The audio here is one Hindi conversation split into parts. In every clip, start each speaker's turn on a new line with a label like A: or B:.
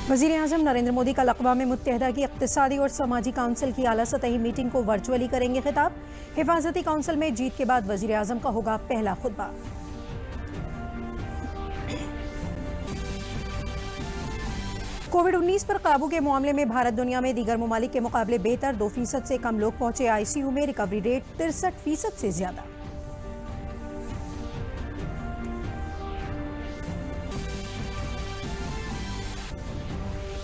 A: वज़ीर-ए-आज़म नरेंद्र मोदी कल अक़वाम मुत्तहिदा की इक़्तिसादी और समाजी काउंसिल की आला सतही मीटिंग को वर्चुअली करेंगे खिताब। हिफाजती काउंसिल में जीत के बाद वज़ीर-ए-आज़म का होगा पहला खुतबा। कोविड-19 पर काबू के मामले में भारत दुनिया में दीगर ममालिक के मुकाबले बेहतर। 2% से कम लोग पहुंचे ICU में, रिकवरी रेट 63% से ज्यादा।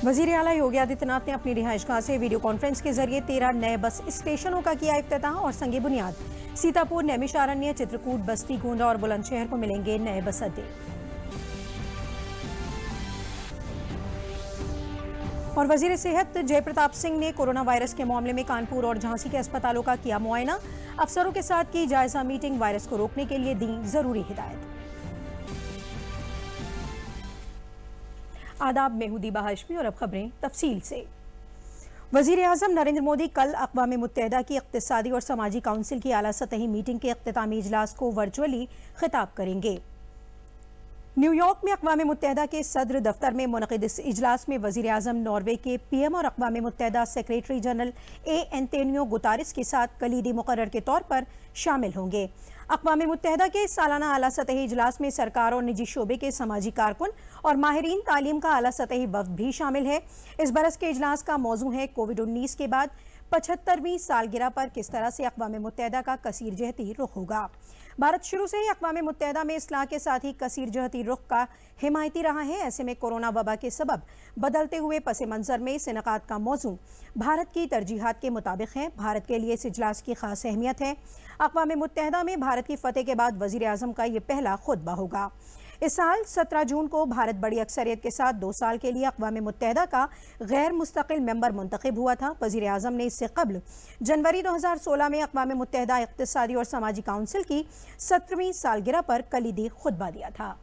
A: वज़ीर आला योगी आदित्यनाथ ने अपनी रिहाइशगाह से वीडियो कॉन्फ्रेंस के जरिए 13 नए बस स्टेशनों का किया इफ्तिताह और संगे बुनियाद। सीतापुर, नैमिषारण्य, चित्रकूट, बस्ती, गोंडा और बुलंदशहर को मिलेंगे नए बस अड्डे। और वजीर सेहत जयप्रताप सिंह ने कोरोना वायरस के मामले में कानपुर और झांसी के अस्पतालों का किया मुआयना। अफसरों के साथ की जायजा मीटिंग, वायरस को रोकने के लिए दी जरूरी हिदायत। आदाब, मैं हूं दीबा हाशमी और अब खबरें तफसील से। वज़ीर-ए-आज़म नरेंद्र मोदी कल अक़वाम मुत्तहिदा की इक़्तिसादी और समाजी काउंसिल की आला सतही मीटिंग के इख्तितामी इजलास को वर्चुअली खिताब करेंगे। न्यूयॉर्क में अक़वाम मुत्तहिदा के सदर दफ्तर में मुनक़िद इस इजलास में वज़ीर-ए-आज़म नॉर्वे के PM और अक़वाम मुत्तहिदा सेक्रेटरी जनरल एंटोनियो गुतारेस के साथ कलीदी मुक़र्रर के तौर पर शामिल होंगे। अक़वाम मुत्तहिदा के सालाना आला सतही इजलास में सरकार और निजी शोबे के समाजी कारकुन और माहिरीन तालीम का आला सतही वफ़द भी शामिल है। इस बरस के इजलास का मौजू है कोविड-19 के बाद 75वीं सालगिरह पर किस तरह से अक़वाम मुत्तहिदा का कसीर जहती रुख होगा। भारत शुरू से ही अक़वाम मुत्तहिदा में इस्लाह के साथ ही कसीर जहती रुख का हिमायती रहा है। ऐसे में कोरोना वबा के सबब बदलते हुए पस मंज़र में इस इनेकाद का मौजू भारत की तरजीहात के मुताबिक है। भारत के लिए इस इजलास की खास अहमियत है। अक़वाम मुत्तहिदा में भारत की फ़तेह के बाद वज़ीर-ए-आज़म का ये पहला खुतबा होगा। इस साल 17 जून को भारत बड़ी अक्सरियत के साथ 2 साल के लिए अक़वाम मुत्तहिदा का गैर मुस्तक़िल मेंबर मुंतखब हुआ था। वज़ीर-ए-आज़म ने इससे कबल जनवरी 2016 में अक़वाम मुत्तहिदा इक़्तिसादी और समाजी काउंसिल की 17वीं सालगिरह पर कलीदी खुतबा दिया था।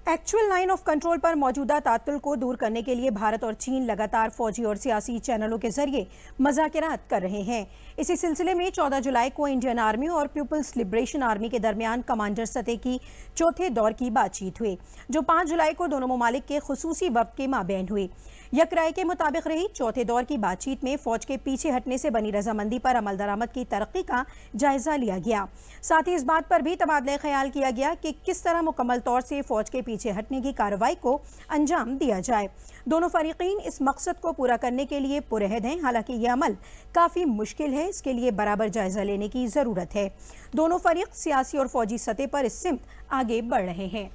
A: एक्चुअल लाइन ऑफ कंट्रोल पर मौजूदा तातुल को दूर करने के लिए भारत और चीन लगातार फौजी और सियासी चैनलों के जरिए मुज़ाकरात कर रहे हैं। इसी सिलसिले में 14 जुलाई को इंडियन आर्मी और पीपल्स लिबरेशन आर्मी के दरमियान कमांडर सतह की चौथे दौर की बातचीत हुई, जो 5 जुलाई को दोनों ममालिक के खुसूसी वफ़द के माबैन हुई। यकराय के मुताबिक रही चौथे दौर की बातचीत में फौज के पीछे हटने से बनी रजामंदी पर अमल दरामद की तरक्की का जायजा लिया गया। साथ ही इस बात पर भी तबादला ख्याल किया गया कि किस तरह मुकम्मल तौर से फौज के पीछे हटने की कार्रवाई को अंजाम दिया जाए। दोनों फरीकीन इस मकसद को पूरा करने के लिए पुरअहद हैं। हालांकि यह अमल काफ़ी मुश्किल है, इसके लिए बराबर जायजा लेने की ज़रूरत है। दोनों फरीक सियासी और फौजी सतह पर इस सिमत आगे बढ़ रहे हैं।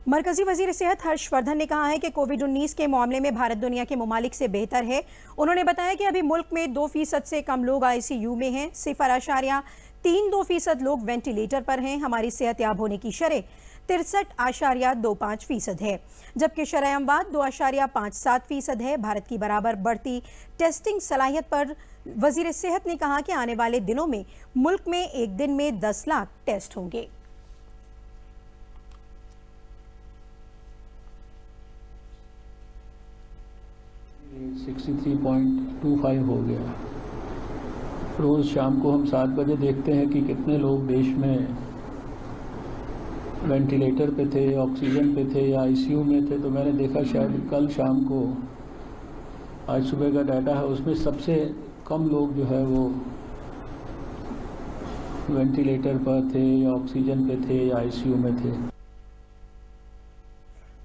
A: मरकजी वजीर सेहत हर्षवर्धन ने कहा है कि कोविड-19 के मामले में भारत दुनिया के ममालिक से बेहतर है। उन्होंने बताया कि अभी मुल्क में 2% से कम लोग ICU में हैं। 0.32% लोग वेंटिलेटर पर हैं। हमारी सेहतयाब होने की शरह 63.25% है, जबकि शरह अमवात 2.57% है। भारत की बराबर बढ़ती टेस्टिंग सलाहियत पर वजीर सेहत ने कहा कि आने वाले दिनों में मुल्क में एक दिन में 10 लाख टेस्ट होंगे।
B: ये 63.25 हो गया। रोज़ शाम को हम 7 बजे देखते हैं कि कितने लोग देश में वेंटिलेटर पे थे, ऑक्सीजन पे थे या ICU में थे। तो मैंने देखा शायद कल शाम को, आज सुबह का डाटा है, उसमें सबसे कम लोग जो है वो वेंटिलेटर पर थे या ऑक्सीजन पे थे या ICU में थे।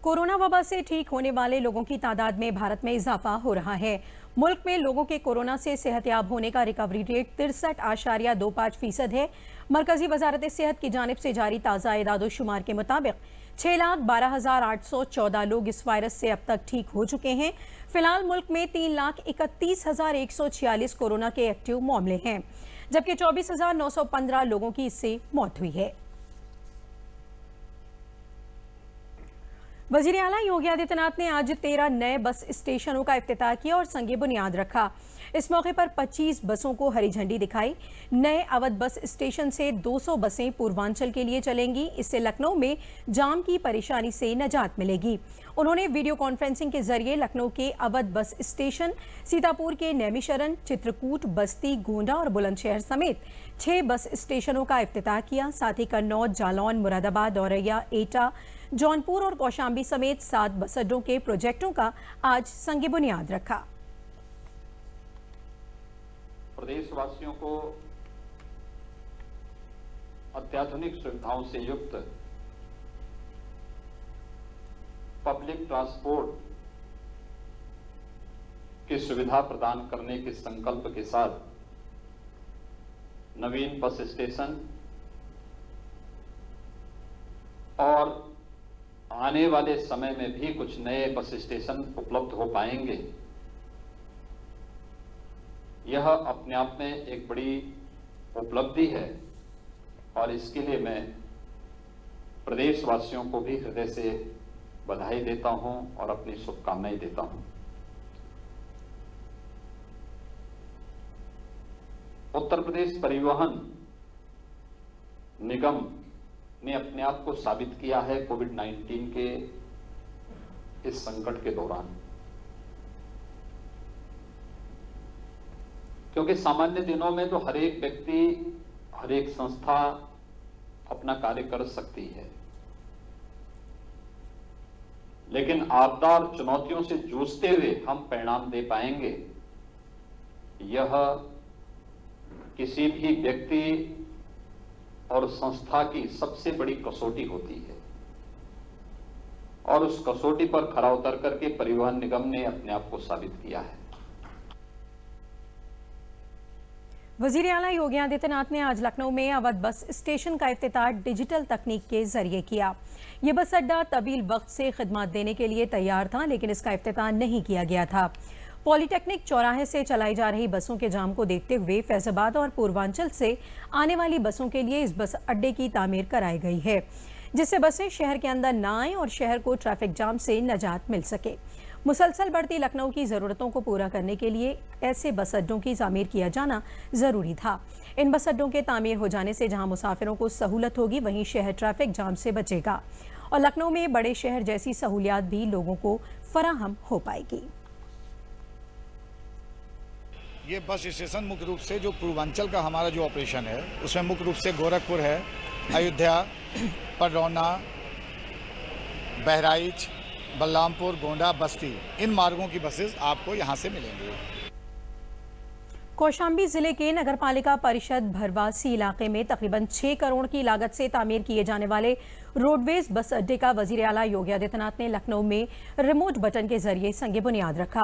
A: कोरोना वबा से ठीक होने वाले लोगों की तादाद में भारत में इजाफा हो रहा है। मुल्क में लोगों के कोरोना से सेहतयाब होने का रिकवरी रेट 63.25% है। मरकजी वजारत सेहत की जानिब से जारी ताज़ा एदाद-ओ-शुमार के मुताबिक 6,12,814 लोग इस वायरस से अब तक ठीक हो चुके हैं। फिलहाल मुल्क में 3,31,146 कोरोना के एक्टिव मामले हैं, जबकि 24,915 लोगों की इससे मौत हुई है। वजीर आला योगी आदित्यनाथ ने आज 13 नए बस स्टेशनों का इफ्तिताह किया और संग बुनियाद रखा। इस मौके पर 25 बसों को हरी झंडी दिखाई। नए अवध बस स्टेशन से 200 बसें पूर्वांचल के लिए चलेंगी। इससे लखनऊ में जाम की परेशानी से निजात मिलेगी। उन्होंने वीडियो कॉन्फ्रेंसिंग के जरिए लखनऊ के अवध बस स्टेशन, सीतापुर के नैमिषारण्य, चित्रकूट, बस्ती, गोंडा और बुलंदशहर समेत 6 बस स्टेशनों का इफ्तिताह किया। साथ ही कन्नौज, जालौन, मुरादाबाद, औरैया, एटा, जौनपुर और कौशाम्बी समेत 7 बस अड्डों के प्रोजेक्टों का आज संग बुनियाद रखा।
C: प्रदेशवासियों को अत्याधुनिक सुविधाओं से युक्त पब्लिक ट्रांसपोर्ट की सुविधा प्रदान करने के संकल्प के साथ नवीन बस स्टेशन और आने वाले समय में भी कुछ नए बस स्टेशन उपलब्ध हो पाएंगे। यह अपने आप में एक बड़ी उपलब्धि है और इसके लिए मैं प्रदेशवासियों को भी हृदय से बधाई देता हूं और अपनी शुभकामनाएं देता हूं। उत्तर प्रदेश परिवहन निगम ने अपने आप को साबित किया है कोविड-19 के इस संकट के दौरान, क्योंकि सामान्य दिनों में तो हर एक व्यक्ति, हर एक संस्था अपना कार्य कर सकती है, लेकिन आपदा और चुनौतियों से जूझते हुए हम परिणाम दे पाएंगे, यह किसी भी व्यक्ति और संस्था की सबसे बड़ी कसौटी होती है और उस कसौटी पर खरा उतर करके परिवहन निगम ने अपने आप को साबित किया है।
A: वजीर आला योगी आदित्यनाथ ने आज लखनऊ में अवध बस स्टेशन का इफ्तिताह डिजिटल तकनीक के जरिए किया। ये बस अड्डा तवील वक्त से खिदमत देने के लिए तैयार था, लेकिन इसका इफ्तिताह नहीं किया गया था। पॉलिटेक्निक चौराहे से चलाई जा रही बसों के जाम को देखते हुए फैजाबाद और पूर्वांचल से आने वाली बसों के लिए इस बस अड्डे की तामीर कराई गई है, जिससे बसें शहर के अंदर न आएं और शहर को ट्रैफिक जाम से निजात मिल सके। मुसलसल बढ़ती लखनऊ की ज़रूरतों को पूरा करने के लिए ऐसे बस अड्डों की तामीर किया जाना ज़रूरी था। इन बस अड्डों के तामीर हो जाने से जहां मुसाफिरों को सहूलत होगी, वहीं शहर ट्रैफिक जाम से बचेगा और लखनऊ में बड़े शहर जैसी सहूलियात भी लोगों को फराहम हो पाएगी।
D: ये बस स्टेशन मुख्य रूप से जो पूर्वांचल का हमारा जो ऑपरेशन है उसमें मुख्य रूप से गोरखपुर है, अयोध्या, पडरौना, बहराइच, बलरामपुर, गोंडा, बस्ती, इन मार्गों की बसेस आपको यहाँ से मिलेंगी।
A: कौशाम्बी जिले के नगरपालिका परिषद भरवासी इलाके में तकरीबन 6 करोड़ की लागत से तामीर किए जाने वाले रोडवेज बस अड्डे का वजीर आला योगी आदित्यनाथ ने लखनऊ में रिमोट बटन के जरिए संग बुनियाद रखा।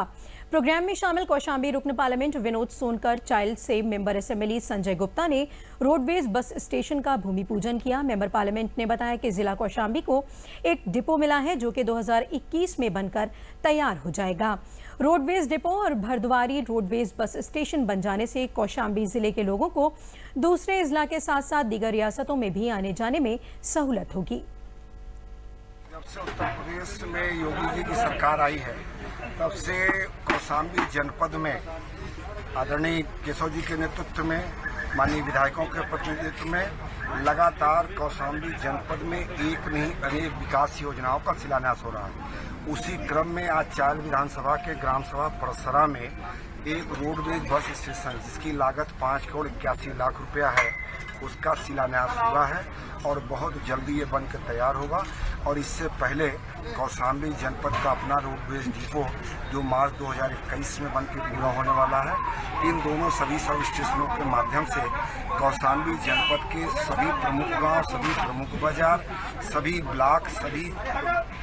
A: प्रोग्राम में शामिल कौशाम्बी रुकन parliament Vinod Sonkar, child save member assembly Sanjay Gupta ने रोडवेज बस स्टेशन का भूमि पूजन किया। मेंबर पार्लियामेंट ने बताया कि जिला कौशाम्बी को एक डिपो मिला है, जो कि 2021 में बनकर तैयार हो जाएगा। रोडवेज डिपो और भरद्वारी रोडवेज बस स्टेशन बन जाने से कौशाम्बी जिले के लोगों को दूसरे जिला के साथ साथ दीगर रियासतों में भी आने जाने में सहूलत होगी।
E: जब से उत्तर प्रदेश में योगी जी की सरकार आई है, तब से कौशाम्बी जनपद में आदरणीय केशव जी के नेतृत्व में, माननीय विधायकों के प्रतिनिधित्व में लगातार कौशाम्बी जनपद में एक नहीं अनेक विकास योजनाओं का शिलान्यास हो रहा है। उसी क्रम में आज चाइल्ड विधानसभा के ग्राम सभा परसरा में एक रोडवेज बस स्टेशन जिसकी लागत 5 करोड़ 81 लाख रुपया है, उसका शिलान्यास हुआ है और बहुत जल्दी ये बनकर तैयार होगा। और इससे पहले कौशाम्बी जनपद का अपना रोडवेज डिपो जो मार्च 2021 में बनकर पूरा होने वाला है। इन दोनों सभी सब स्टेशनों के माध्यम से कौशाम्बी जनपद के सभी प्रमुख गांव, सभी प्रमुख बाजार, सभी ब्लॉक, सभी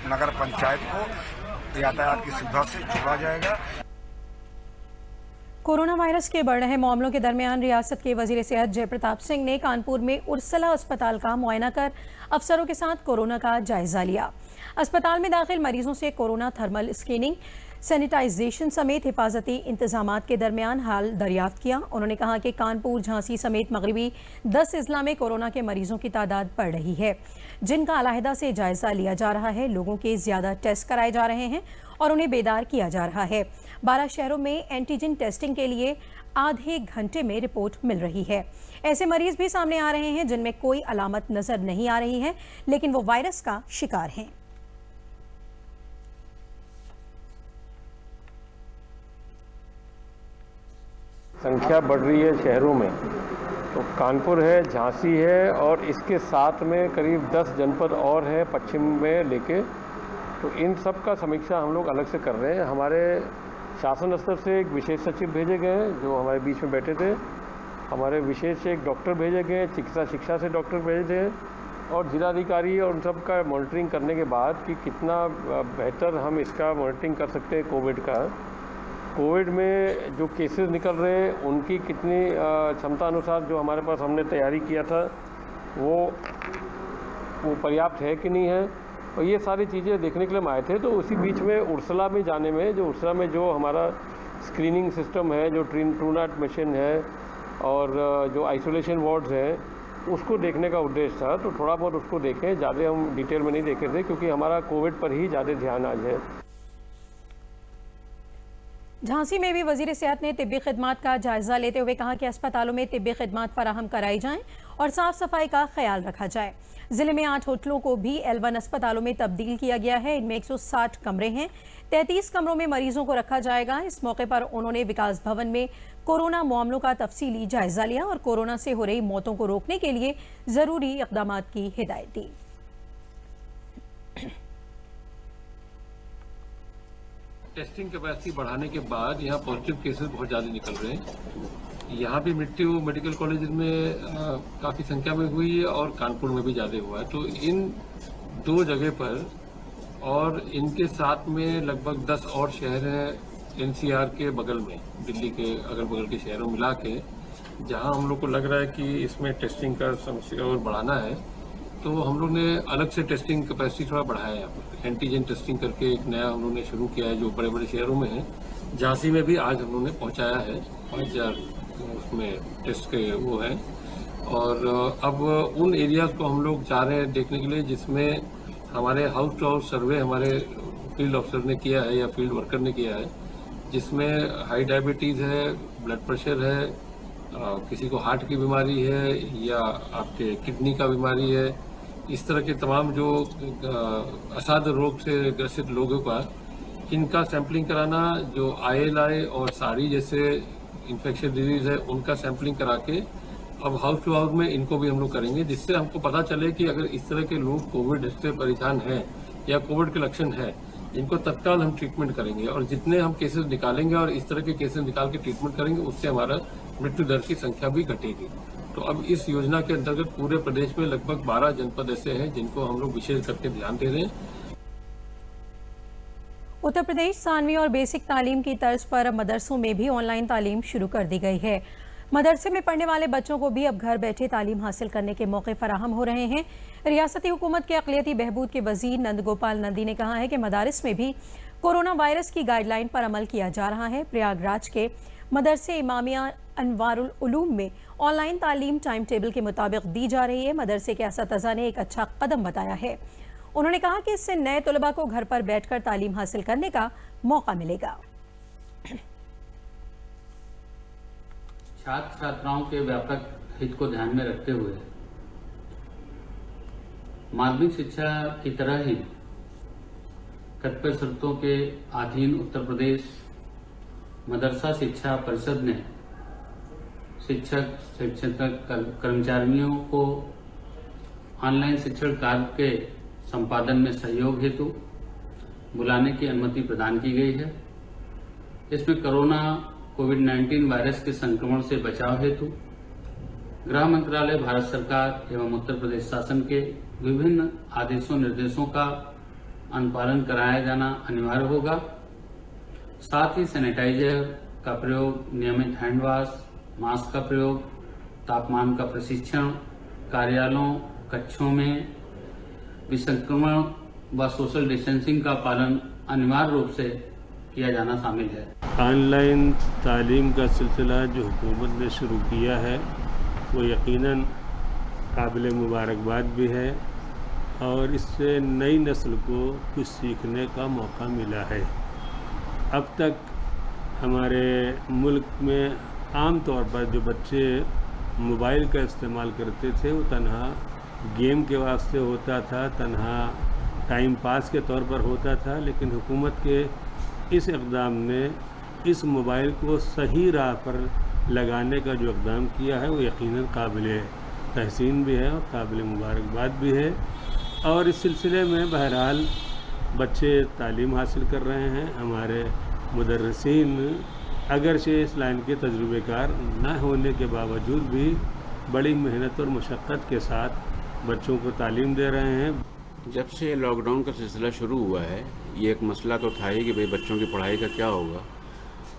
E: नगर पंचायत को यातायात की सुविधा से जोड़ा जाएगा।
A: कोरोना वायरस के बढ़ रहे मामलों के दरमियान रियासत के वजीर सेहत जयप्रताप सिंह ने कानपुर में उर्सला अस्पताल का मुआयना कर अफसरों के साथ कोरोना का जायजा लिया। अस्पताल में दाखिल मरीजों से कोरोना थर्मल स्कैनिंग, सैनिटाइजेशन समेत हिफाजती इंतजामात के दरमियान हाल दरियाफ्त किया। उन्होंने कहा कि कानपुर, झांसी समेत मगरबी 10 अजला में कोरोना के मरीजों की तादाद बढ़ रही है, जिनका अलहदा से जायजा लिया जा रहा है। लोगों के ज्यादा टेस्ट कराए जा रहे हैं और उन्हें बेदार किया जा रहा है। 12 शहरों में एंटीजन टेस्टिंग के लिए आधे घंटे में रिपोर्ट मिल रही है। ऐसे मरीज भी सामने आ रहे हैं जिनमें कोई अलामत नजर नहीं आ रही है, लेकिन वो वायरस का शिकार हैं।
F: संख्या बढ़ रही है शहरों में, तो कानपुर है, झांसी है और इसके साथ में करीब 10 जनपद और हैं पश्चिम में लेके। तो इन सब का समीक्षा हम लोग अलग से कर रहे हैं। हमारे शासन स्तर से एक विशेष सचिव भेजे गए हैं जो हमारे बीच में बैठे थे। हमारे विशेष एक डॉक्टर भेजे गए, चिकित्सा शिक्षा से डॉक्टर भेजे थे और जिलाधिकारी और उन सब का मॉनिटरिंग करने के बाद कि कितना बेहतर हम इसका मॉनिटरिंग कर सकते हैं। कोविड में जो केसेस निकल रहे हैं उनकी कितनी क्षमता अनुसार जो हमारे पास हमने तैयारी किया था वो पर्याप्त है कि नहीं है, और ये सारी चीज़ें देखने के लिए हम आए थे। तो उसी बीच में उर्सला में जाने में, उर्सला में जो हमारा स्क्रीनिंग सिस्टम है, जो ट्रूनैट मशीन है और जो आइसोलेशन वार्ड्स हैं, उसको देखने का उद्देश्य था। तो थोड़ा बहुत उसको देखें, ज़्यादा हम डिटेल में नहीं देखे थे क्योंकि हमारा कोविड पर ही ज़्यादा ध्यान आज है।
A: झांसी में भी वजीर सेहत ने तिब्बी खिदमात का जायजा लेते हुए कहा कि अस्पतालों में तिब्बी खिदमात फराहम कराई जाएं और साफ सफाई का ख्याल रखा जाए। जिले में 8 होटलों को भी L1 अस्पतालों में तब्दील किया गया है। इनमें 160 कमरे हैं। 33 कमरों में मरीजों को रखा जाएगा। इस मौके पर उन्होंने विकास भवन में कोरोना मामलों का तफसीली जायजा लिया और कोरोना से हो रही मौतों को रोकने के लिए जरूरी इकदाम की हिदायत दी।
G: टेस्टिंग कैपेसिटी बढ़ाने के बाद यहाँ पॉजिटिव केसेस बहुत ज़्यादा निकल रहे हैं। यहाँ भी मृत्यु मेडिकल कॉलेज में काफ़ी संख्या में हुई है और कानपुर में भी ज़्यादा हुआ है। तो इन 2 जगह पर और इनके साथ में लगभग 10 और शहर हैं NCR के बगल में, दिल्ली के अगल बगल के शहरों मिला के, जहाँ हम लोग को लग रहा है कि इसमें टेस्टिंग का समस्या और बढ़ाना है। तो हम लोग ने अलग से टेस्टिंग कैपेसिटी थोड़ा बढ़ाया है। यहाँ पर एंटीजन टेस्टिंग करके एक नया हम लोग ने शुरू किया है जो बड़े बड़े शहरों में है। झांसी में भी आज हम लोग ने पहुँचाया है 5000 उसमें टेस्ट के वो हैं। और अब उन एरियाज को हम लोग जा रहे हैं देखने के लिए जिसमें हमारे हाउस टू हाउस सर्वे हमारे फील्ड ऑफिसर ने किया है या फील्ड वर्कर ने किया है, जिसमें हाई डायबिटीज़ है, ब्लड प्रेशर है, किसी को हार्ट की बीमारी है या आपके किडनी का बीमारी है, इस तरह के तमाम जो असाध्य रोग से ग्रसित लोगों का इनका सैंपलिंग कराना, जो ILI और सारी जैसे इन्फेक्शन डिजीज है उनका सैंपलिंग करा के अब हाउस टू हाउस में इनको भी हम लोग करेंगे, जिससे हमको पता चले कि अगर इस तरह के लोग कोविड से परेशान हैं या कोविड के लक्षण है, इनको तत्काल हम ट्रीटमेंट करेंगे। और जितने हम केसेस निकालेंगे और इस तरह के केसेस निकाल के ट्रीटमेंट करेंगे, उससे हमारा मृत्यु दर की संख्या भी घटेगी। तो अब इस योजना के अंतर्गत पूरे प्रदेश में लगभग 12 जनपद ऐसे हैं जिनको हम लोग विशेष करके ध्यान दे रहे हैं।
A: उत्तर प्रदेश सानवी और बेसिक तालीम की तर्ज पर मदरसों में भी ऑनलाइन तालीम शुरू कर दी गई है। मदरसे में पढ़ने वाले बच्चों को भी अब घर बैठे तालीम हासिल करने के मौके फराहम हो रहे हैं। रियासती हुकूमत के अक़लियती बहबूद के वजीर नंद गोपाल नंदी ने कहा है कि मदारिस में भी कोरोना वायरस की गाइडलाइन पर अमल किया जा रहा है। प्रयागराज के मदरसे इमामिया अनवारुल उलूम में ऑनलाइन तालीम टाइम टेबल के मुताबिक दी जा रही है। मदरसे के असातिज़ा ने एक अच्छा कदम बताया है। उन्होंने कहा कि इससे नए तलबा को घर पर बैठकर तालीम हासिल करने का मौका मिलेगा।
H: छात्र छात्राओं के व्यापक हित को ध्यान में रखते हुए माध्यमिक शिक्षा की तरह ही कतिपय शर्तों के अधीन उत्तर प्रदेश मदरसा शिक्षा परिषद ने शिक्षक शिक्षक कर्मचारियों को ऑनलाइन शिक्षण कार्य के संपादन में सहयोग हेतु बुलाने की अनुमति प्रदान की गई है। इसमें कोरोना कोविड-19 वायरस के संक्रमण से बचाव हेतु गृह मंत्रालय, भारत सरकार एवं उत्तर प्रदेश शासन के विभिन्न आदेशों निर्देशों का अनुपालन कराया जाना अनिवार्य होगा। साथ ही सैनिटाइजर का प्रयोग, नियमित हैंड वॉश, मास्क का प्रयोग, तापमान का प्रशिक्षण, कार्यालयों, कक्षों में विसंक्रमण व सोशल डिस्टेंसिंग का पालन अनिवार्य रूप से किया जाना शामिल है।
F: ऑनलाइन तालीम का सिलसिला जो हुकूमत ने शुरू किया है वो यकीनन काबिल मुबारकबाद भी है और इससे नई नस्ल को कुछ सीखने का मौका मिला है। अब तक हमारे मुल्क में आम तौर पर जो बच्चे मोबाइल का इस्तेमाल करते थे वो तन्हा गेम के वास्ते होता था, तन्हा टाइम पास के तौर पर होता था, लेकिन हुकूमत के इस इक़दाम ने इस मोबाइल को सही राह पर लगाने का जो इक़दाम किया है वो यकीनन काबिल तहसीन भी है और काबिल मुबारकबाद भी है। और इस सिलसिले में बहरहाल बच्चे तालीम हासिल कर रहे हैं। हमारे मुदर्रिसीन अगरचे इस लाइन के तजुर्बेकार न होने के बावजूद भी बड़ी मेहनत और मशक्क़त के साथ बच्चों को तालीम दे रहे हैं।
I: जब से लॉकडाउन का सिलसिला शुरू हुआ है ये एक मसला तो था ही कि भाई बच्चों की पढ़ाई का क्या होगा,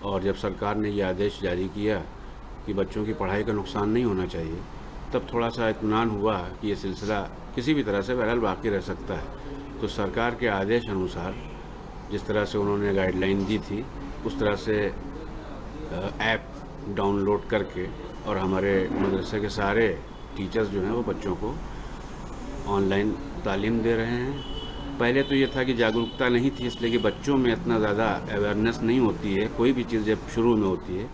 I: और जब सरकार ने ये आदेश जारी किया कि बच्चों की पढ़ाई का नुकसान नहीं होना चाहिए, तब थोड़ा सा इत्मीनान हुआ कि ये सिलसिला किसी भी तरह से बहरहाल बाकी रह सकता है। तो सरकार के आदेश अनुसार जिस तरह से उन्होंने गाइडलाइन दी थी उस तरह से ऐप डाउनलोड करके और हमारे मदरसे के सारे टीचर्स जो हैं वो बच्चों को ऑनलाइन तालीम दे रहे हैं। पहले तो ये था कि जागरूकता नहीं थी, इसलिए कि बच्चों में इतना ज़्यादा अवेयरनेस नहीं होती है, कोई भी चीज़ जब शुरू में होती है।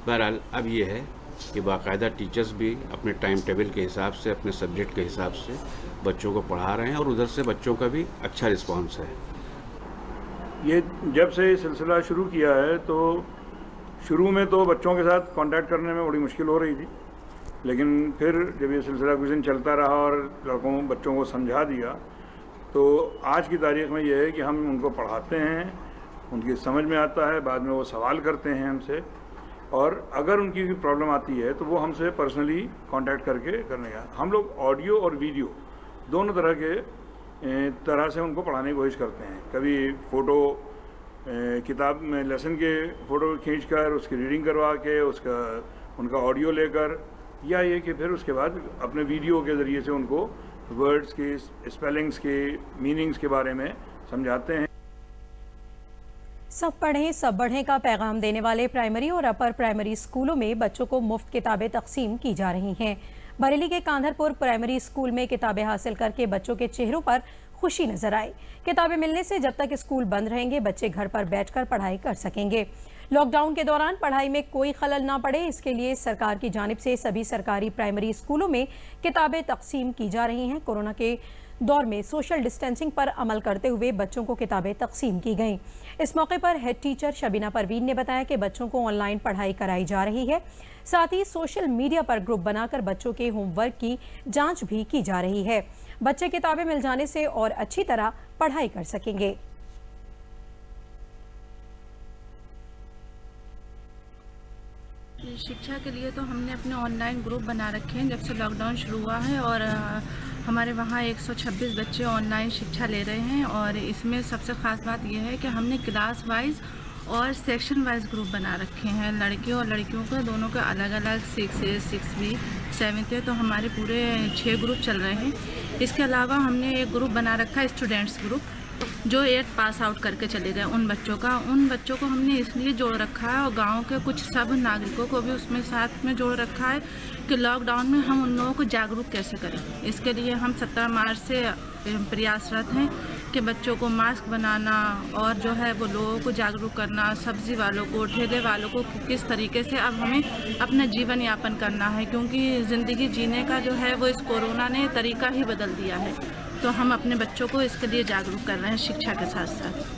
I: बहरहाल अब ये है कि बाकायदा टीचर्स भी अपने टाइम टेबल के हिसाब से, अपने सब्जेक्ट के हिसाब से बच्चों को पढ़ा रहे हैं और उधर से बच्चों का भी अच्छा रिस्पॉन्स है।
J: ये जब से सिलसिला शुरू किया है तो शुरू में तो बच्चों के साथ कांटेक्ट करने में बड़ी मुश्किल हो रही थी, लेकिन फिर जब ये सिलसिला कुछ दिन चलता रहा और बच्चों को समझा दिया तो आज की तारीख़ में ये है कि हम उनको पढ़ाते हैं, उनकी समझ में आता है, बाद में वो सवाल करते हैं हमसे, और अगर उनकी कोई प्रॉब्लम आती है तो वो हमसे पर्सनली कांटेक्ट करके करने का। हम लोग ऑडियो और वीडियो दोनों तरह से उनको पढ़ाने की कोशिश करते हैं। कभी फ़ोटो किताब में लेसन के फ़ोटो खींचकर उसकी रीडिंग करवा के उनका ऑडियो लेकर, या ये कि फिर उसके बाद अपने वीडियो के ज़रिए से उनको वर्ड्स की, स्पेलिंग्स के, मीनिंग्स के बारे में समझाते हैं।
A: सब पढ़ें सब बढ़ें का पैगाम देने वाले प्राइमरी और अपर प्राइमरी स्कूलों में बच्चों को मुफ्त किताबें तकसीम की जा रही हैं। बरेली के कांधरपुर प्राइमरी स्कूल में किताबें हासिल करके बच्चों के चेहरों पर खुशी नजर आई। किताबें मिलने से जब तक स्कूल बंद रहेंगे बच्चे घर पर बैठकर पढ़ाई कर सकेंगे। लॉकडाउन के दौरान पढ़ाई में कोई खलल ना पड़े, इसके लिए सरकार की जानिब से सभी सरकारी प्राइमरी स्कूलों में किताबें तकसीम की जा रही हैं। कोरोना के दौर में सोशल डिस्टेंसिंग पर अमल करते हुए बच्चों को किताबें तकसीम की गईं। इस मौके पर हेड टीचर शबीना परवीन ने बताया कि बच्चों को ऑनलाइन पढ़ाई कराई जा रही है, साथ ही सोशल मीडिया पर ग्रुप बनाकर बच्चों के होमवर्क की जांच भी की जा रही है। बच्चे किताबें मिल जाने से और अच्छी तरह पढ़ाई कर सकेंगे।
K: शिक्षा के लिए तो हमने अपने ऑनलाइन ग्रुप बना रखे हैं जब से लॉकडाउन शुरू हुआ है, और हमारे वहाँ 126 बच्चे ऑनलाइन शिक्षा ले रहे हैं। और इसमें सबसे ख़ास बात यह है कि हमने क्लास वाइज और सेक्शन वाइज ग्रुप बना रखे हैं। लड़कियों और लड़कियों का दोनों का अलग अलग 6A, 6B, 7th है, तो हमारे पूरे 6 ग्रुप चल रहे हैं। इसके अलावा हमने एक ग्रुप बना रखा है स्टूडेंट्स ग्रुप, जो 8th पास आउट करके चले गए उन बच्चों को हमने इसलिए जोड़ रखा है, और गांव के कुछ सब नागरिकों को भी उसमें साथ में जोड़ रखा है कि लॉकडाउन में हम उन लोगों को जागरूक कैसे करें। इसके लिए हम 17 मार्च से प्रयासरत हैं कि बच्चों को मास्क बनाना और जो है वो लोगों को जागरूक करना, सब्जी वालों को, ठेले वालों को किस तरीके से अब हमें अपना जीवन यापन करना है, क्योंकि ज़िंदगी जीने का जो है वो इस कोरोना ने तरीका ही बदल दिया है। तो हम अपने बच्चों को इसके लिए जागरूक कर रहे हैं शिक्षा के साथ साथ।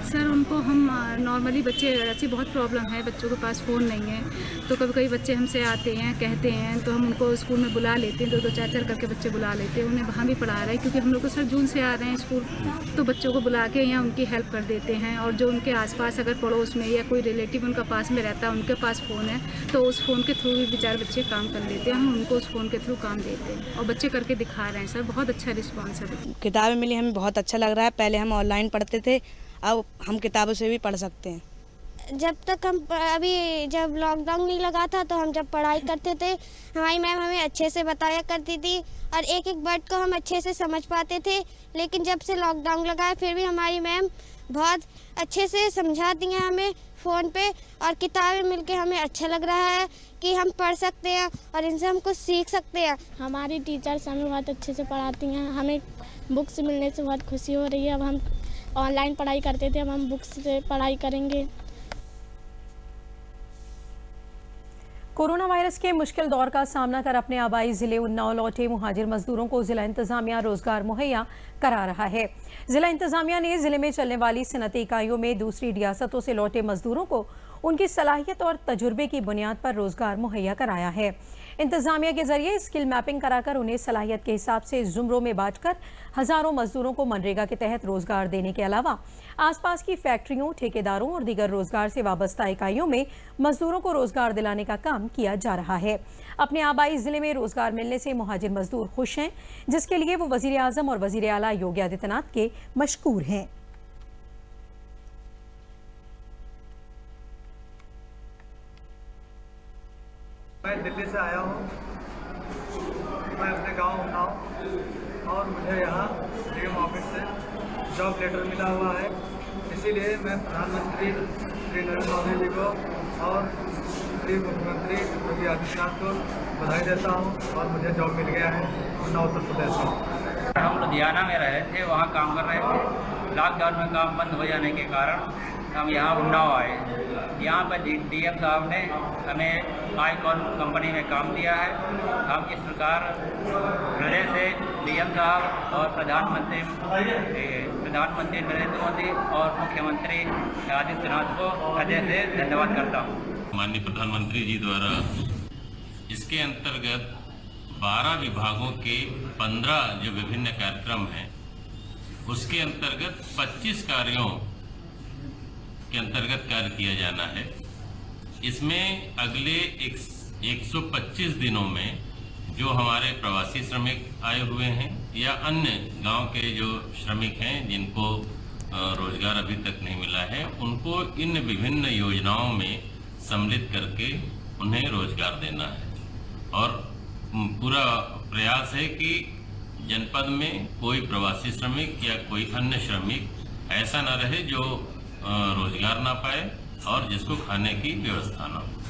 L: सर उनको हम नॉर्मली बच्चे ऐसी बहुत प्रॉब्लम है, बच्चों के पास फ़ोन नहीं है, तो कभी कभी बच्चे हमसे आते हैं कहते हैं तो हम उनको स्कूल में बुला लेते हैं, 2-2 4-4 करके बच्चे बुला लेते हैं, उन्हें वहाँ भी पढ़ा रहे हैं क्योंकि हम लोग तो सर जून से आ रहे हैं स्कूल, तो बच्चों को बुला के यहाँ उनकी हेल्प कर देते हैं। और जो उनके आसपास अगर पड़ोस में या कोई रिलेटिव उनका पास में रहता है, उनके पास फ़ोन है, तो उस फ़ोन के थ्रू भी बेचारे बच्चे काम कर लेते हैं, हम उनको उस फ़ोन के थ्रू काम देते हैं और बच्चे करके दिखा रहे हैं। सर बहुत अच्छा रिस्पॉन्स है।
M: किताबें मिली हमें बहुत अच्छा लग रहा है। पहले हम ऑनलाइन पढ़ते थे, अब हम किताबों से भी पढ़ सकते हैं। जब तक हम अभी जब लॉकडाउन नहीं लगा था तो हम जब पढ़ाई करते थे हमारी मैम हमें अच्छे से बताया करती थी और एक एक वर्ड को हम अच्छे से समझ पाते थे। लेकिन जब से लॉकडाउन लगा है फिर भी हमारी मैम बहुत अच्छे से समझाती हैं हमें फ़ोन पे और किताबें मिलके हमें अच्छा लग रहा है कि हम पढ़ सकते हैं और इनसे हम कुछ सीख सकते हैं।
N: हमारी टीचर्स हमें बहुत अच्छे से पढ़ाती हैं, हमें बुक्स मिलने से बहुत खुशी हो रही है। अब हम ऑनलाइन पढ़ाई करते थे, अब हम बुक्स से पढ़ाई करेंगे।
A: कोरोना वायरस के मुश्किल दौर का सामना कर अपने आबाई जिले उन्नाव लौटे मुहाजिर मजदूरों को जिला इंतजामिया रोजगार मुहैया करा रहा है। जिला इंतजामिया ने जिले में चलने वाली सनती इकाइयों में दूसरी रियासतों से लौटे मजदूरों को उनकी सलाहियत और तजुर्बे की बुनियाद पर रोजगार मुहैया कराया है। इंतजामिया के जरिए स्किल मैपिंग कराकर उन्हें सलाहियत के हिसाब से जुमरों में बांटकर हजारों मजदूरों को मनरेगा के तहत रोजगार देने के अलावा आसपास की फैक्ट्रियों, ठेकेदारों और दीगर रोजगार से वाबस्ता इकाइयों में मजदूरों को रोजगार दिलाने का काम किया जा रहा है। अपने आबाई जिले में रोजगार मिलने से मुहाजिर मजदूर खुश हैं, जिसके लिए वो वजीर आजम और वजीर आला योगी आदित्यनाथ के मशकूर हैं।
O: मैं दिल्ली से आया हूँ, मैं अपने गांव उन्नाव और मुझे यहाँ डीएम ऑफिस से जॉब लेटर मिला हुआ है। इसीलिए मैं प्रधानमंत्री श्री नरेंद्र मोदी जी को और श्री मुख्यमंत्री योगी आदित्यनाथ को बधाई देता हूँ और मुझे जॉब मिल गया है उन्नाव उत्तर प्रदेश में।
P: हम लुधियाना में रहे थे, वहाँ काम कर रहे थे। लॉकडाउन में काम बंद हो जाने के कारण हम यहाँ उन्नाव आए। यहाँ पर डीएम साहब ने हमें आईकॉन कंपनी में काम दिया है। हम इस प्रकार हृदय से डीएम साहब और प्रधानमंत्री नरेंद्र मोदी और मुख्यमंत्री आदित्यनाथ को हृदय से धन्यवाद करता हूँ।
Q: माननीय प्रधानमंत्री जी द्वारा इसके अंतर्गत 12 विभागों के 15 जो विभिन्न कार्यक्रम हैं, उसके अंतर्गत 25 कार्यों के अंतर्गत कार्य किया जाना है। इसमें अगले 125 दिनों में जो हमारे प्रवासी श्रमिक आए हुए हैं या अन्य गांव के जो श्रमिक हैं जिनको रोजगार अभी तक नहीं मिला है, उनको इन विभिन्न योजनाओं में सम्मिलित करके उन्हें रोजगार देना है। और पूरा प्रयास है कि जनपद में कोई प्रवासी श्रमिक या कोई अन्य श्रमिक ऐसा न रहे जो रोजगार ना पाए और जिसको खाने की व्यवस्था ना हो।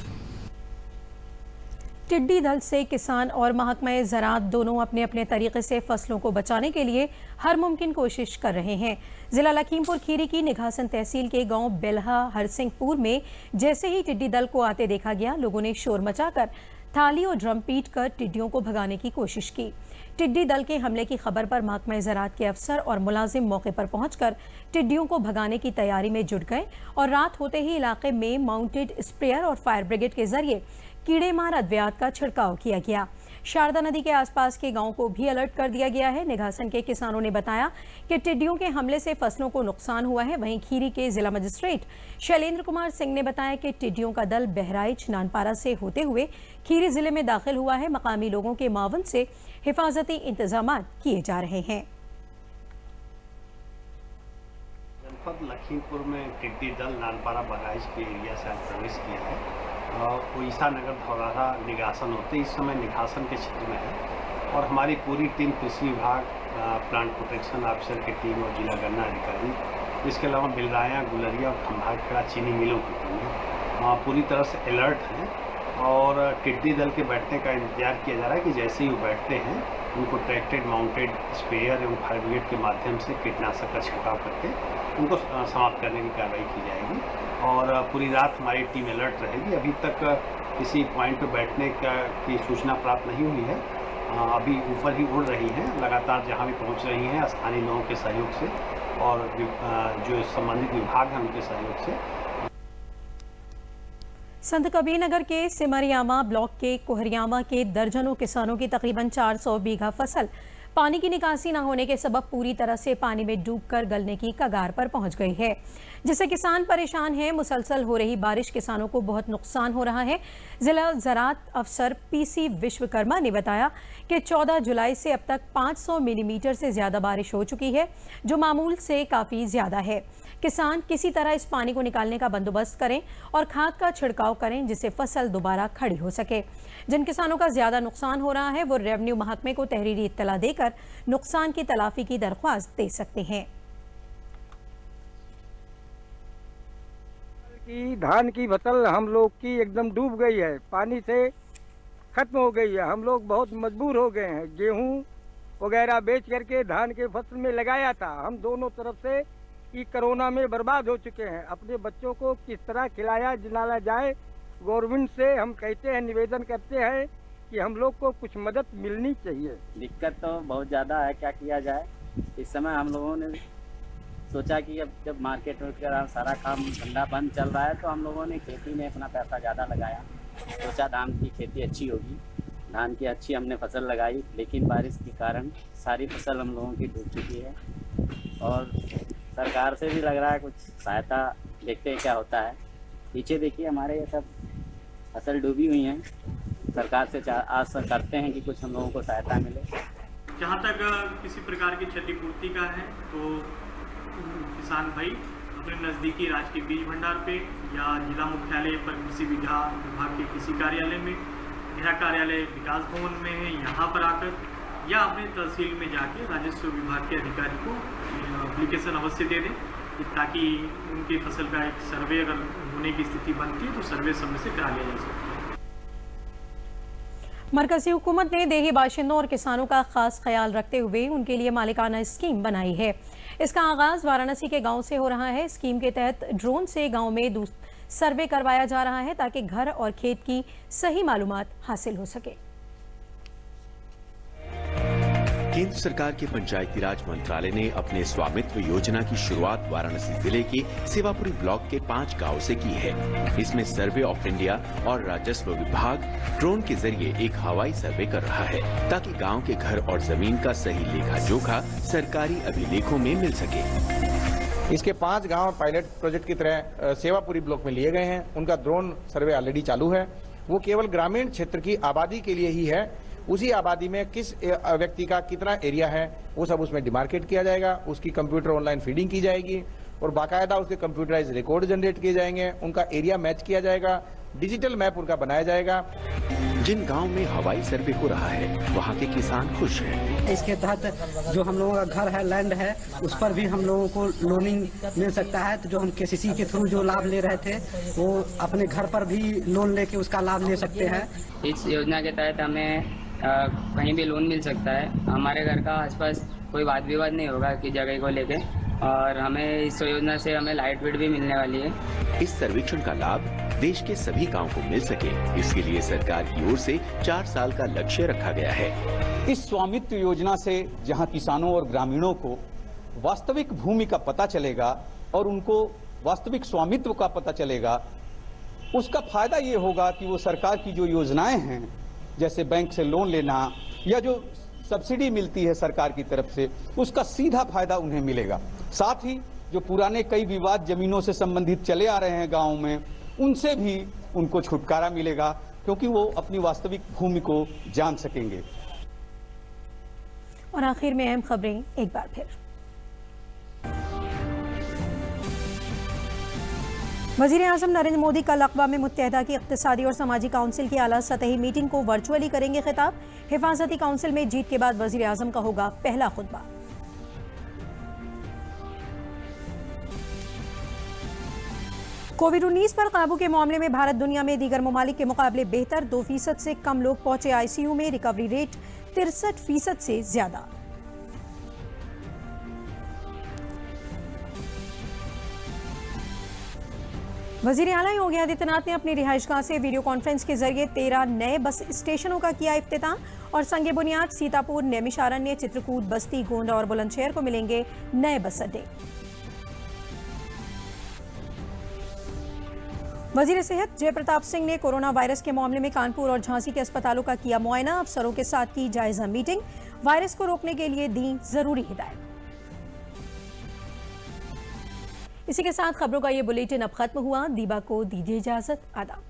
A: टिड्डी दल से किसान और महकमा ज़राअत दोनों अपने अपने तरीके से फसलों को बचाने के लिए हर मुमकिन कोशिश कर रहे हैं। जिला लखीमपुर खीरी की निघासन तहसील के गांव बेल्हा हरसिंहपुर में जैसे ही टिड्डी दल को आते देखा गया, लोगों ने शोर मचाकर थाली और ड्रम पीट कर टिड्डियों को भगाने की कोशिश की। टिड्डी दल के हमले की खबर पर महकमा ज़राअत के अफसर और मुलाजिम मौके पर पहुंचकर टिड्डियों को भगाने की तैयारी में जुट गए और रात होते ही इलाके में माउंटेड स्प्रेयर और फायर ब्रिगेड के जरिए कीड़े मार अद्वियात का छिड़काव किया गया। शारदा नदी के आसपास के गांव को भी अलर्ट कर दिया गया है। निघासन के किसानों ने बताया कि टिड्डियों के हमले से फसलों को नुकसान हुआ है। वहीं खीरी के जिला मजिस्ट्रेट शैलेंद्र कुमार सिंह ने बताया कि टिड्डियों का दल बहराइच नानपारा से होते हुए खीरी जिले में दाखिल हुआ है। मकामी लोगों के मावन से हिफाजती इंतजाम किए जा रहे हैं।
R: जनपद लखीमपुर में टिड्डी दल नानपारा बहराइच के एरिया से आज प्रवेश किया है। ईसा नगर धौराहा निगासन होते इस समय निगासन के क्षेत्र में है और हमारी पूरी टीम कृषि विभाग, प्लांट प्रोटेक्शन ऑफिसर की टीम और जिला गन्ना अधिकारी, इसके अलावा बिलराया, गुलरिया और खंभाखेड़ा चीनी मिलों की टीमें पूरी तरह से अलर्ट हैं और टिड्डी दल के बैठने का इंतजार किया जा रहा है कि जैसे ही वो बैठते हैं उनको ट्रैक्टेड माउंटेड स्प्रेयर एवं फायर ब्रिगेड के माध्यम से कीटनाशक का छिड़काव करके उनको समाप्त करने की कार्रवाई की जाएगी और पूरी रात हमारी टीम अलर्ट रहेगी। अभी तक किसी पॉइंट पर बैठने की सूचना प्राप्त नहीं हुई है। अभी ऊपर ही उड़ रही हैं, लगातार जहां भी पहुंच रही हैं स्थानीय लोगों के सहयोग से और जो संबंधित विभाग हैं उनके सहयोग से।
A: संत कबीर नगर के सिमरियामा ब्लॉक के कोहरियामा के दर्जनों किसानों की तकरीबन 400 बीघा फसल पानी की निकासी न होने के सबब पूरी तरह से पानी में डूबकर गलने की कगार पर पहुंच गई है, जिससे किसान परेशान हैं। मुसलसल हो रही बारिश किसानों को बहुत नुकसान हो रहा है। जिला ज़राअत अफसर पीसी विश्वकर्मा ने बताया कि 14 जुलाई से अब तक 500 मिलीमीटर से ज़्यादा बारिश हो चुकी है, जो मामूल से काफ़ी ज़्यादा है। किसान किसी तरह इस पानी को निकालने का बंदोबस्त करें और खाद का छिड़काव करें जिससे फसल दोबारा खड़ी हो सके। जिन किसानों का ज्यादा नुकसान हो रहा है वो रेवेन्यू महकमे को तहरीरी इत्तला देकर नुकसान की तलाफी की दरख्वास्त दे सकते हैं।
S: धान की फसल हम लोग की एकदम डूब गई है, पानी से खत्म हो गई है। हम लोग बहुत मजबूर हो गए हैं। गेहूं वगैरह बेच करके धान के फसल में लगाया था। हम दोनों तरफ से कि कोरोना में बर्बाद हो चुके हैं। अपने बच्चों को किस तरह खिलाया जिलाया जाए, गवर्नमेंट से हम कहते हैं, निवेदन करते हैं कि हम लोग को कुछ मदद मिलनी चाहिए।
T: दिक्कत तो बहुत ज़्यादा है, क्या किया जाए। इस समय हम लोगों ने सोचा कि अब जब मार्केट वगैरह सारा काम धंधा बंद चल रहा है तो हम लोगों ने खेती में अपना पैसा ज़्यादा लगाया। सोचा धान की खेती अच्छी होगी, धान की अच्छी हमने फसल लगाई, लेकिन बारिश के कारण सारी फसल हम लोगों की डूब चुकी है। और सरकार से भी लग रहा है कुछ सहायता, देखते हैं क्या होता है। पीछे देखिए हमारे ये सब फसल डूबी हुई हैं। सरकार से आशा करते हैं कि कुछ हम लोगों को सहायता मिले।
U: जहाँ तक किसी प्रकार की क्षतिपूर्ति का है तो किसान भाई अपने नज़दीकी राष्ट्रीय बीज भंडार पे या जिला मुख्यालय पर कृषि विभाग के कृषि कार्यालय में, गृह कार्यालय विकास भवन में है, यहाँ पर आकर या अपने तहसील में जाके राजस्व विभाग के अधिकारी को एप्लीकेशन अवश्य दे दें, ताकि उनकी फसल का एक सर्वे अगर होने की स्थिति बनती है तो सर्वे समय से करा लिया जा सकता है।
A: मरकजी हुकूमत ने देही बाशिंदों और किसानों का खास ख्याल रखते हुए उनके लिए मालिकाना स्कीम बनाई है। इसका आगाज वाराणसी के गांव से हो रहा है। स्कीम के तहत ड्रोन से गांव में सर्वे करवाया जा रहा है ताकि घर और खेत की सही मालूमात हासिल हो सके।
V: केंद्र सरकार के पंचायती राज मंत्रालय ने अपने स्वामित्व योजना की शुरुआत वाराणसी जिले के सेवापुरी ब्लॉक के 5 गांव से की है। इसमें सर्वे ऑफ इंडिया और राजस्व विभाग ड्रोन के जरिए एक हवाई सर्वे कर रहा है ताकि गांव के घर और जमीन का सही लेखा जोखा सरकारी अभिलेखों में मिल सके।
W: इसके 5 गांव पायलट प्रोजेक्ट की तरह सेवापुरी ब्लॉक में लिए गए हैं। उनका ड्रोन सर्वे ऑलरेडी चालू है। वो केवल ग्रामीण क्षेत्र की आबादी के लिए ही है। उसी आबादी में किस व्यक्ति का कितना एरिया है वो सब उसमें डिमार्केट किया जाएगा। उसकी कंप्यूटर ऑनलाइन फीडिंग की जाएगी और बाकायदा उसके कंप्यूटराइज रिकॉर्ड जनरेट किए जाएंगे। उनका एरिया मैच किया जाएगा, डिजिटल मैप उनका बनाया जाएगा।
V: जिन गांव में हवाई सर्वे हो रहा है वहां के किसान खुश हैं।
X: इसके तहत जो हम लोगों का घर है, लैंड है, उस पर भी हम लोगों को लोनिंग मिल सकता है। तो जो हम केसीसी के थ्रू जो लाभ ले रहे थे वो अपने घर पर भी लोन लेके उसका लाभ ले सकते हैं।
Y: इस योजना के तहत हमें कहीं भी लोन मिल सकता है। हमारे घर का आसपास कोई वाद विवाद नहीं होगा कि जगह को लेके, और हमें इस योजना से हमें लाइट बिल भी मिलने वाली है।
V: इस सर्वेक्षण का लाभ देश के सभी गांव को मिल सके, इसके लिए सरकार की ओर से 4 साल का लक्ष्य रखा गया है।
Z: इस स्वामित्व योजना से जहां किसानों और ग्रामीणों को वास्तविक भूमि का पता चलेगा और उनको वास्तविक स्वामित्व का पता चलेगा, उसका फायदा ये होगा कि वो सरकार की जो योजनाएं हैं, जैसे बैंक से लोन लेना या जो सब्सिडी मिलती है सरकार की तरफ से, उसका सीधा फायदा उन्हें मिलेगा। साथ ही जो पुराने कई विवाद जमीनों से संबंधित चले आ रहे हैं गांव में, उनसे भी उनको छुटकारा मिलेगा, क्योंकि वो अपनी वास्तविक भूमि को जान सकेंगे।
A: और आखिर में अहम खबरें एक बार फिर। वज़ीर-ए-आज़म नरेंद्र मोदी कल अक़वाम मुत्तहिदा की इक़्तिसादी और समाजी काउंसिल की आला सतही मीटिंग को वर्चुअली करेंगे खिताब। हिफाजती काउंसिल में जीत के बाद वज़ीर-ए-आज़म का होगा पहला खुतबा। कोविड-19 पर काबू के मामले में भारत दुनिया में दीगर ममालिक के मुकाबले बेहतर। 2% से कम लोग पहुंचे ICU में। रिकवरी रेट 63% से ज्यादा। वज़ीर आला योगी आदित्यनाथ ने अपनी रिहाइशगाह से वीडियो कॉन्फ्रेंस के जरिए 13 नए बस स्टेशनों का किया इफ्तिताम और संगे बुनियाद सीतापुर, नैमिषारण्य, चित्रकूट, बस्ती, गोंडा और बुलंदशहर को मिलेंगे नए बस अड्डे। वज़ीर सेहत जयप्रताप सिंह ने कोरोना वायरस के मामले में कानपुर और झांसी के अस्पतालों का किया मुआयना। अफसरों के साथ की जायजा मीटिंग। वायरस को रोकने के लिए दी जरूरी हिदायत। इसी के साथ खबरों का ये बुलेटिन अब खत्म हुआ। दीबा को दीजिए इजाजत। आदाब।